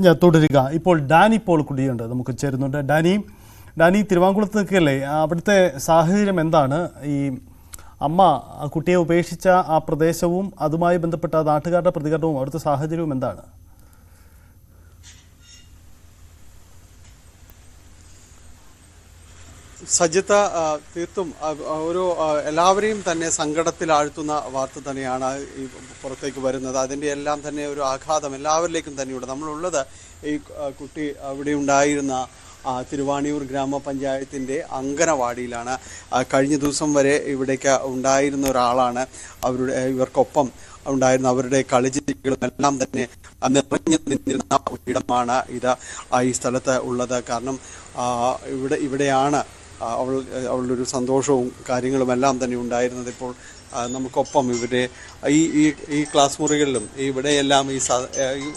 ഞാൻ തുടരുക. ഇപ്പോൾ ഡാനി പോൾ കൂടിയുണ്ട്, നമുക്ക് ചേരുന്നുണ്ട്. ഡാനി തിരുവാങ്കുളത്ത് നിൽക്കുകയല്ലേ? അവിടുത്തെ സാഹചര്യം എന്താണ്? ഈ അമ്മ കുട്ടിയെ ഉപേക്ഷിച്ച ആ പ്രദേശവും അതുമായി ബന്ധപ്പെട്ട നാട്ടുകാരുടെ പ്രതികരണവും അവിടുത്തെ സാഹചര്യവും എന്താണ്? സജിത്ത, തീർത്തും ഒരു എല്ലാവരെയും തന്നെ സങ്കടത്തിലാഴ്ത്തുന്ന വാർത്ത തന്നെയാണ് ഈ പുറത്തേക്ക് വരുന്നത്. അതിൻ്റെ എല്ലാം തന്നെ ഒരു ആഘാതം എല്ലാവരിലേക്കും തന്നെയുണ്ട്. നമ്മളുള്ളത് ഈ കുട്ടി അവിടെ ഉണ്ടായിരുന്ന തിരുവാണിയൂർ ഗ്രാമപഞ്ചായത്തിൻ്റെ അങ്കനവാടിയിലാണ്. കഴിഞ്ഞ ദിവസം വരെ ഇവിടേക്ക് ഉണ്ടായിരുന്ന ഒരാളാണ്. ഇവർക്കൊപ്പം ഉണ്ടായിരുന്ന അവരുടെ കളിചിരികളും എല്ലാം തന്നെ നിറഞ്ഞു നിന്നിരുന്ന ഇടമാണ് ഈ സ്ഥലത്ത് ഉള്ളത്. കാരണം ഇവിടെയാണ് അവളുടെ സന്തോഷവും കാര്യങ്ങളുമെല്ലാം തന്നെ ഉണ്ടായിരുന്നത്. ഇപ്പോൾ നമുക്കൊപ്പം ഇവരെ ഈ ക്ലാസ് മുറികളിലും ഇവിടെയെല്ലാം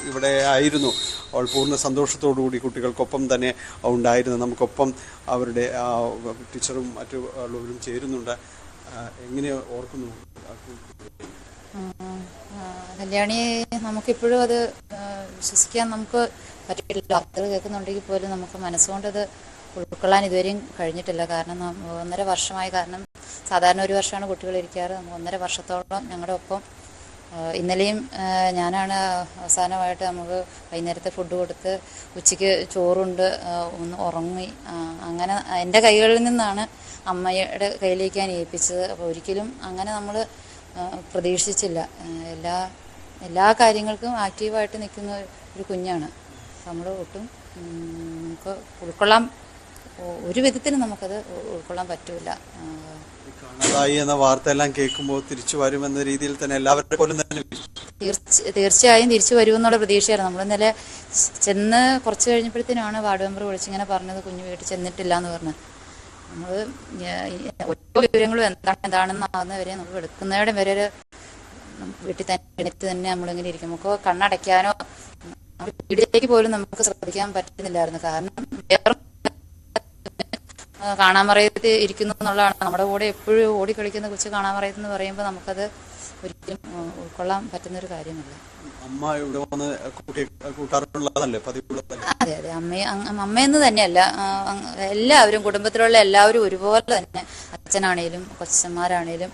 ഇവിടെ ആയിരുന്നു അവൾ പൂർണ്ണ സന്തോഷത്തോടുകൂടി കുട്ടികൾക്കൊപ്പം തന്നെ ഉണ്ടായിരുന്നു. നമുക്കൊപ്പം അവരുടെ ടീച്ചറും മറ്റുള്ളവരും ചേരുന്നുണ്ട്. എങ്ങനെ ഓർക്കുന്നു കല്യാണി? നമുക്കിപ്പോഴും അത് വിശ്വസിക്കാൻ നമുക്ക് പറ്റില്ല. വാർത്തകൾ കേൾക്കുന്നുണ്ടെങ്കിൽ പോലും നമുക്ക് മനസ്സുകൊണ്ടത് ഉൾക്കൊള്ളാൻ ഇതുവരെയും കഴിഞ്ഞിട്ടില്ല. കാരണം 1.5 വർഷമായി. കാരണം സാധാരണ 1 വർഷമാണ് കുട്ടികൾ ഇരിക്കാറ്. 1.5 വർഷത്തോളം ഞങ്ങളുടെ ഒപ്പം. ഇന്നലെയും ഞാനാണ് അവസാനമായിട്ട് നമുക്ക് വൈകുന്നേരത്തെ ഫുഡ് കൊടുത്ത് ഉച്ചയ്ക്ക് ചോറുണ്ട് ഒന്ന് ഉറങ്ങി. അങ്ങനെ എൻ്റെ കൈകളിൽ നിന്നാണ് അമ്മയുടെ കയ്യിലേക്ക് ഞാൻ ഏൽപ്പിച്ചത്. അപ്പോൾ ഒരിക്കലും അങ്ങനെ നമ്മൾ പ്രതീക്ഷിച്ചില്ല. എല്ലാ കാര്യങ്ങൾക്കും ആക്റ്റീവായിട്ട് നിൽക്കുന്ന ഒരു കുഞ്ഞാണ്. നമ്മൾ ഒട്ടും നമുക്ക് ഉൾക്കൊള്ളാൻ ഒരു വിധത്തിലും നമുക്കത് ഉൾക്കൊള്ളാൻ പറ്റൂല. കാണാതായി എന്ന വാർത്തയെല്ലാം കേൾക്കുമ്പോൾ തിരിച്ചു വരുമെന്ന രീതിയിൽ തന്നെ എല്ലാവരുടെ പോലും തന്നെ തീർച്ചയായും തിരിച്ചു വരുമെന്നുള്ള പ്രതീക്ഷയാണ്. നമ്മൾ ഇന്നലെ ചെന്ന് കുറച്ച് കഴിഞ്ഞപ്പോഴത്തേനാണ് വാർഡ് മെമ്പർ വിളിച്ചിങ്ങനെ പറഞ്ഞത് കുഞ്ഞു വീട്ടിൽ ചെന്നിട്ടില്ല എന്ന് പറഞ്ഞത്. നമ്മൾ ഓരോ വിവരങ്ങളും എന്താണെന്ന് വരെ നമ്മൾ എടുക്കുന്നതിടെ വരെ വീട്ടിൽ തന്നെ നമ്മളിങ്ങനെ ഇരിക്കും. നമുക്ക് കണ്ണടയ്ക്കാനോ വീട്ടിലേക്ക് പോലും നമുക്ക് ശ്രദ്ധിക്കാൻ പറ്റുന്നില്ലായിരുന്നു. കാരണം കാണാമറയത്ത് ഇരിക്കുന്നു എന്നുള്ളതാണ്. നമ്മുടെ കൂടെ എപ്പോഴും ഓടിക്കളിക്കുന്ന കൊച്ചു കാണാമറയത്തെന്ന് പറയുമ്പോൾ നമുക്കത് ഒരിക്കലും ഉൾക്കൊള്ളാൻ പറ്റുന്നൊരു കാര്യമല്ല. അതെ അതെ, അമ്മയെന്ന് തന്നെയല്ല, എല്ലാവരും കുടുംബത്തിലുള്ള എല്ലാവരും ഒരുപോലെ തന്നെ, അച്ഛനാണേലും കൊച്ചന്മാരാണേലും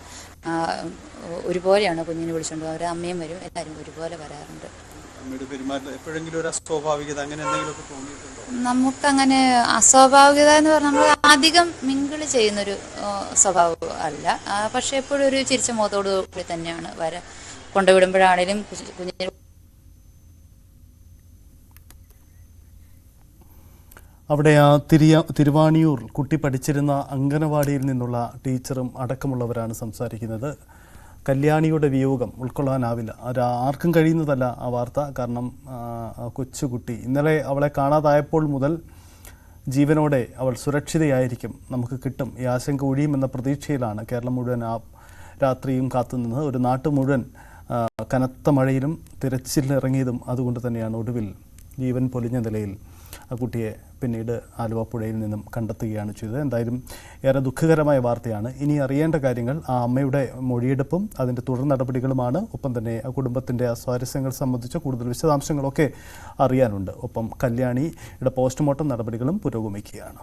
ഒരുപോലെയാണ് കുഞ്ഞിനെ വിളിച്ചുകൊണ്ട്. അവരെ അമ്മയും വരും, എല്ലാവരും ഒരുപോലെ വരാറുണ്ട്. നമുക്കങ്ങനെ അസ്വാഭാവികത എന്ന് പറഞ്ഞാൽ നമ്മൾ അധികം മിങ്കിൾ ചെയ്യുന്നൊരു സ്വഭാവം അല്ല. പക്ഷെ എപ്പോഴും ഒരു ചിരിച്ച മുഖത്തോടു കൂടി തന്നെയാണ് കൊണ്ടുവിടുമ്പോഴാണേലും കുഞ്ഞിന്. അവിടെ ആ തിരുവാണിയൂർ കുട്ടി പഠിച്ചിരുന്ന അംഗനവാടിയിൽ നിന്നുള്ള ടീച്ചറും അടക്കമുള്ളവരാണ് സംസാരിക്കുന്നത്. കല്യാണിയുടെ വിയോഗം ഉൾക്കൊള്ളാനാവില്ല. ആർക്കും കഴിയുന്നതല്ല ആ വാർത്ത. കാരണം കൊച്ചുകുട്ടി ഇന്നലെ അവളെ കാണാതായപ്പോൾ മുതൽ ജീവനോടെ അവൾ സുരക്ഷിതയായിരിക്കും, നമുക്ക് കിട്ടും, ഈ ആശങ്ക ഒഴിയുമെന്ന പ്രതീക്ഷയിലാണ് കേരളം മുഴുവൻ ആ രാത്രിയും കാത്തുനിന്നത്. ഒരു നാട്ട് മുഴുവൻ കനത്ത മഴയിലും തിരച്ചിലിറങ്ങിയതും അതുകൊണ്ട് തന്നെയാണ് ഒടുവിൽ ജീവൻ പൊലിഞ്ഞ നിലയിൽ ആ കുട്ടിയെ പിന്നീട് ആലുവ പുഴയിൽ നിന്നും കണ്ടെത്തുകയാണ് ചെയ്തത്. എന്തായാലും ഏറെ ദുഃഖകരമായ വാർത്തയാണ്. ഇനി അറിയേണ്ട കാര്യങ്ങൾ ആ അമ്മയുടെ മൊഴിയെടുപ്പും അതിൻ്റെ തുടർ നടപടികളുമാണ്. ഒപ്പം തന്നെ ആ കുടുംബത്തിൻ്റെ അസ്വാരസ്യങ്ങൾ സംബന്ധിച്ച കൂടുതൽ വിശദാംശങ്ങളൊക്കെ അറിയാനുണ്ട്. ഒപ്പം കല്യാണിയുടെ പോസ്റ്റ്മോർട്ടം നടപടികളും പുരോഗമിക്കുകയാണ്.